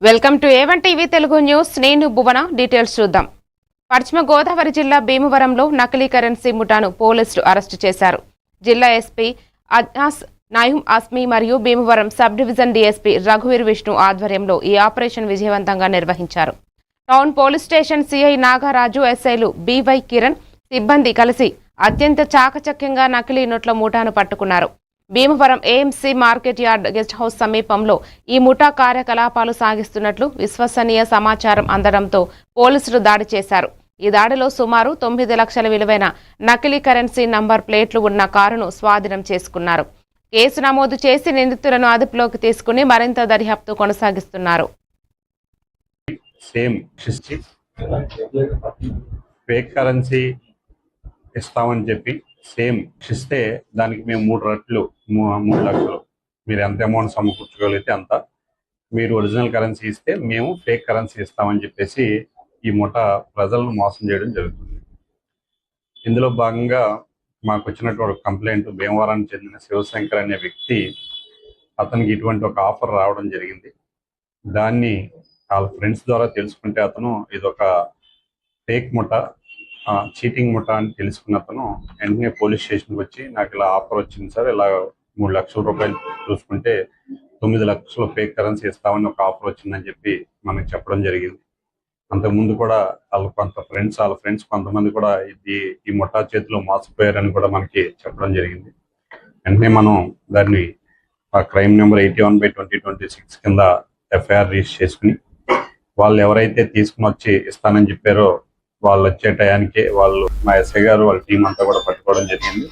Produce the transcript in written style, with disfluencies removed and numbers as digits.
Welcome to A1 TV Telugu news. నేను భువన. Details చూద్దాం. పశ్చిమ గోదావరి జిల్లా భీమవరంలో నకిలీ కరెన్సీ ముఠాను పోలీసులు అరెస్టు చేశారు. జిల్లా ఎస్పీ అజ్నాస్ నయీం అస్మీ మరియు భీమవరం సబ్ డివిజన్ డీఎస్పీ రఘువీర్ విష్ణు ఆధ్వర్యంలో ఈ ఆపరేషన్ విజయవంతంగా నిర్వహించారు. Town police station CI Nagaraju, ఎస్ఐలు బివై కిరణ్ సిబ్బంది కలిసి అత్యంత చాకచక్యంగా నకిలీ నోట్ల ముఠాను పట్టుకున్నారు. Bhimavaram AMC market yard guest house సమీపంలో ఈ ముఠా కార్యకలాపాలు సాగిస్తున్నట్లు విశ్వసనీయ సమాచారం అందడంతో పోలీసులు దాడి చేశారు. ఈ దాడిలో సుమారు 9 లక్షల విలువైన నకిలీ కరెన్సీ నంబర్ ప్లేట్లు ఉన్న కారును స్వాధీనం చేసుకున్నారు. కేసు నమోదు చేసి నిందితులను అదుపులోకి తీసుకుని మరింత దర్యాప్తు కొనసాగిస్తున్నారు. ఇస్తామని చెప్పి సేమ్ ఇస్తే దానికి మేము 3 రెట్లు 3 లక్షలు మీరు ఎంత అమౌంట్ సమకూర్చగలిగితే అంత, మీరు ఒరిజినల్ కరెన్సీ ఇస్తే మేము ఫేక్ కరెన్సీ ఇస్తామని చెప్పేసి ఈ ముఠా ప్రజలను మోసం చేయడం జరుగుతుంది. ఇందులో భాగంగా మాకు వచ్చినటువంటి కంప్లైంట్, భీమవరానికి చెందిన శివశంకర్ అనే వ్యక్తి, అతనికి ఇటువంటి ఒక ఆఫర్ రావడం జరిగింది. దాన్ని వాళ్ళ ఫ్రెండ్స్ ద్వారా తెలుసుకుంటే అతను ఇదొక ఫేక్ ముఠా, చీటింగ్ ముఠా అని తెలుసుకున్న అతను వెంటనే పోలీస్ స్టేషన్కి వచ్చి, నాకు ఇలా ఆఫర్ వచ్చింది సార్, ఇలా 3 లక్షల రూపాయలు చూసుకుంటే 9 లక్షల ఫేక్ కరెన్సీ ఇస్తామని ఒక ఆఫర్ వచ్చిందని చెప్పి మనకి చెప్పడం జరిగింది. అంతకుముందు కూడా వాళ్ళ ఫ్రెండ్స్ కొంతమంది కూడా ఈ ముఠా చేతిలో మోసపోయారని కూడా మనకి చెప్పడం జరిగింది. వెంటనే మనం దాన్ని క్రైమ్ నెంబర్ 81/2026 కింద ఎఫ్ఐఆర్ రిజిస్టర్ చేసుకుని, వాళ్ళు ఎవరైతే తీసుకుని వచ్చి ఇస్తానని చెప్పారో వాళ్ళు వచ్చే టయానికి మా ఎస్ఐ గారు వాళ్ళ టీం అంతా కూడా పట్టుకోవడం జరిగింది.